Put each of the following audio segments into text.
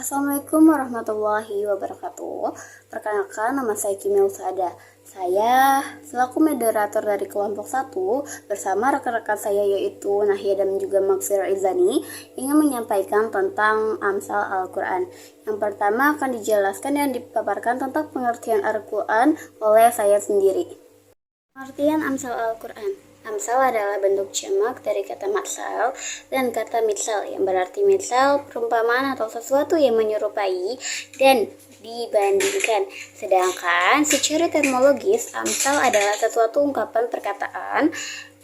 Assalamualaikum warahmatullahi wabarakatuh. Perkenalkan, nama saya Kimia Usada. Saya selaku moderator dari kelompok 1 bersama rekan-rekan saya yaitu Nahia dan juga Maksir Izani ingin menyampaikan tentang Amsal Al-Quran. Yang pertama akan dijelaskan dan dipaparkan tentang pengertian Al-Quran oleh saya sendiri. Pengertian Amsal Al-Quran. Amsal adalah bentuk jamak dari kata matsal dan kata mitsal yang berarti misal, perumpamaan atau sesuatu yang menyerupai dan dibandingkan. Sedangkan secara terminologis, amsal adalah sesuatu ungkapan perkataan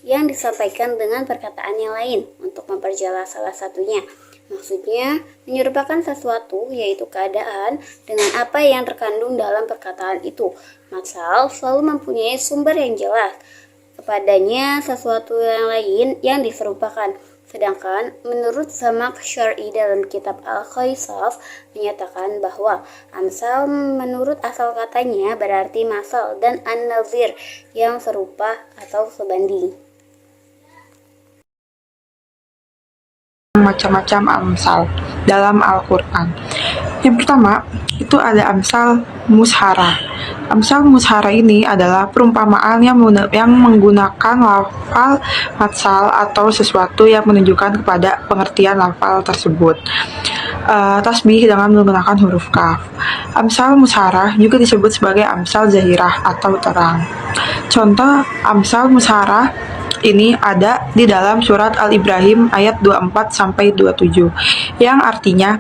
yang disampaikan dengan perkataan yang lain untuk memperjelas salah satunya. Maksudnya, menyerupakan sesuatu, yaitu keadaan, dengan apa yang terkandung dalam perkataan itu. Matsal selalu mempunyai sumber yang jelas kepadanya sesuatu yang lain yang diserupakan. Sedangkan menurut Samak Syar'i dalam kitab Al-Khaisaf menyatakan bahwa amsal menurut asal katanya berarti masal dan an-nazir yang serupa atau sebanding. Macam-macam amsal dalam Al-Quran. Yang pertama, itu ada amsal mushara. Amsal mushara ini adalah perumpamaan yang menggunakan lafal matsal atau sesuatu yang menunjukkan kepada pengertian lafal tersebut. Tasbih dengan menggunakan huruf kaf. Amsal mushara juga disebut sebagai amsal zahirah atau terang. Contoh amsal mushara ini ada di dalam surat Al-Ibrahim ayat 24-27 yang artinya,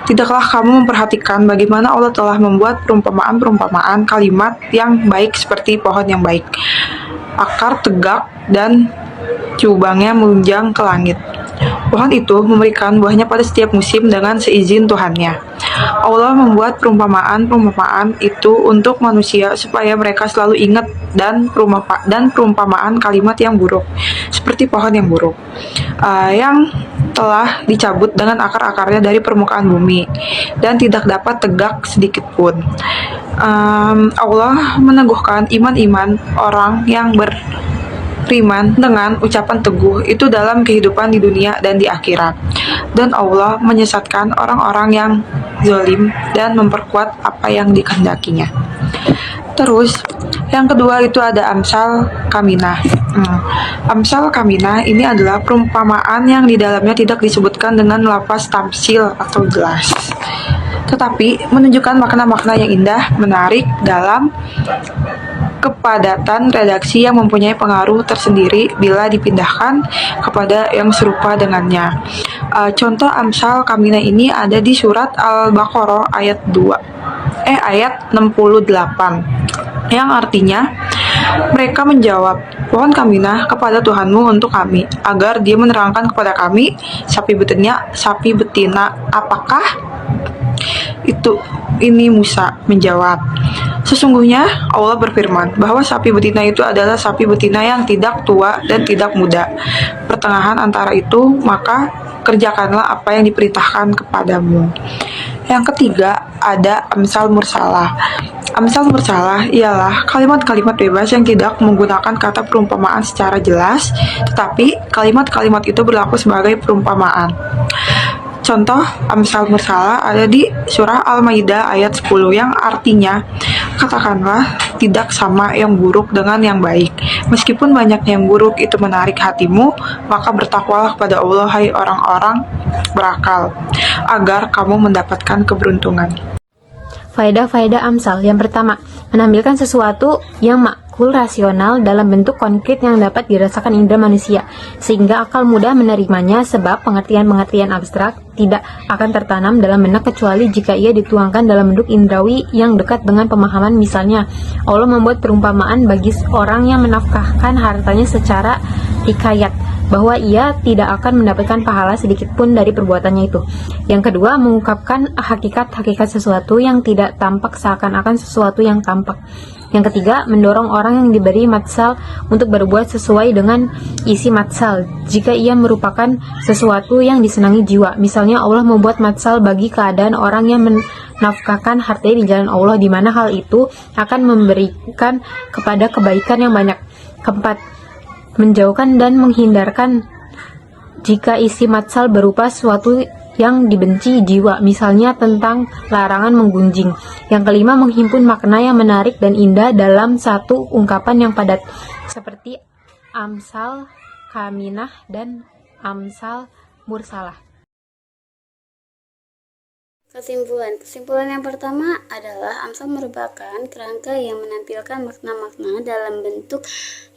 tidaklah kamu memperhatikan bagaimana Allah telah membuat perumpamaan-perumpamaan kalimat yang baik seperti pohon yang baik, akar tegak dan cubangnya melunjang ke langit. Pohon itu memberikan buahnya pada setiap musim dengan seizin Tuhannya. Allah membuat perumpamaan-perumpamaan itu untuk manusia supaya mereka selalu ingat dan perumpamaan kalimat yang buruk, seperti pohon yang buruk, yang telah dicabut dengan akar-akarnya dari permukaan bumi dan tidak dapat tegak sedikit pun. Allah meneguhkan iman-iman orang yang beriman dengan ucapan teguh itu dalam kehidupan di dunia dan di akhirat. Dan Allah menyesatkan orang-orang yang zalim dan memperkuat apa yang dikehendakinya. Terus, yang kedua itu ada amsal kaminah. Amsal kaminah ini adalah perumpamaan yang di dalamnya tidak disebutkan dengan lafaz tamsil atau jelas, tetapi menunjukkan makna-makna yang indah, menarik dalam kepadatan redaksi yang mempunyai pengaruh tersendiri bila dipindahkan kepada yang serupa dengannya. Contoh amsal kaminah ini ada di surat Al-Baqarah ayat 68 yang artinya, mereka menjawab, pohon kaminah kepada Tuhanmu untuk kami, agar dia menerangkan kepada kami sapi betina apakah itu. Ini Musa menjawab, sesungguhnya Allah berfirman bahwa sapi betina itu adalah sapi betina yang tidak tua dan tidak muda, pertengahan antara itu, maka kerjakanlah apa yang diperintahkan kepadamu. Yang ketiga ada amsal mursalah. Amsal mursalah ialah kalimat-kalimat bebas yang tidak menggunakan kata perumpamaan secara jelas, tetapi kalimat-kalimat itu berlaku sebagai perumpamaan. Contoh amsal mursalah ada di surah Al-Maidah ayat 10 yang artinya, katakanlah tidak sama yang buruk dengan yang baik. Meskipun banyak yang buruk itu menarik hatimu, maka bertakwalah kepada Allah hai orang-orang berakal, agar kamu mendapatkan keberuntungan. Faedah-faedah amsal. Yang pertama, menampilkan sesuatu yang makul rasional dalam bentuk konkret yang dapat dirasakan indera manusia, sehingga akal mudah menerimanya, sebab pengertian-pengertian abstrak tidak akan tertanam dalam benak kecuali jika ia dituangkan dalam bentuk indrawi yang dekat dengan pemahaman. Misalnya, Allah membuat perumpamaan bagi orang yang menafkahkan hartanya secara hikayat, bahwa ia tidak akan mendapatkan pahala sedikit pun dari perbuatannya itu. Yang kedua, mengungkapkan hakikat-hakikat sesuatu yang tidak tampak seakan-akan sesuatu yang tampak. Yang ketiga, mendorong orang yang diberi matsal untuk berbuat sesuai dengan isi matsal jika ia merupakan sesuatu yang disenangi jiwa. Misalnya, Allah membuat matsal bagi keadaan orang yang menafkahkan hartanya di jalan Allah, di mana hal itu akan memberikan kepada kebaikan yang banyak. Keempat, menjauhkan dan menghindarkan jika isi matsal berupa sesuatu yang dibenci jiwa, misalnya tentang larangan menggunjing. Yang kelima, menghimpun makna yang menarik dan indah dalam satu ungkapan yang padat, seperti Amsal Kaminah dan Amsal Mursalah. Kesimpulan yang pertama adalah Amsal merupakan kerangka yang menampilkan makna-makna dalam bentuk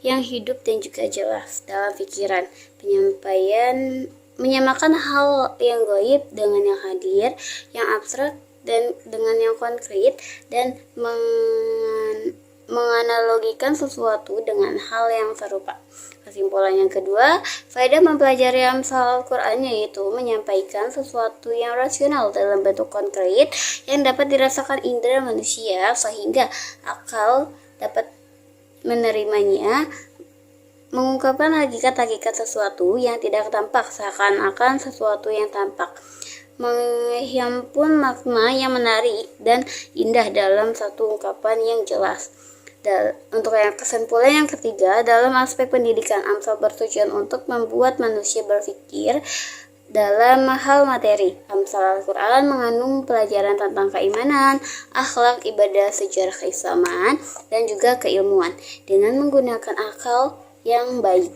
yang hidup dan juga jelas dalam pikiran. Menyamakan hal yang gaib dengan yang hadir, yang abstrak dan dengan yang konkret, dan menganalogikan sesuatu dengan hal yang serupa. Kesimpulan yang kedua, faedah mempelajari Amsal Al-Quran yaitu menyampaikan sesuatu yang rasional dalam bentuk konkret yang dapat dirasakan indera manusia sehingga akal dapat menerimanya, mengungkapkan hakikat-hakikat sesuatu yang tidak tampak seakan-akan sesuatu yang tampak, menghimpun makna yang menarik dan indah dalam satu ungkapan yang jelas. Untuk yang kesimpulan yang ketiga, dalam aspek pendidikan, Amsal bertujuan untuk membuat manusia berpikir dalam hal materi. Amsal Al-Quran mengandung pelajaran tentang keimanan, akhlak, ibadah, sejarah keislaman, dan juga keilmuan dengan menggunakan akal yang baik.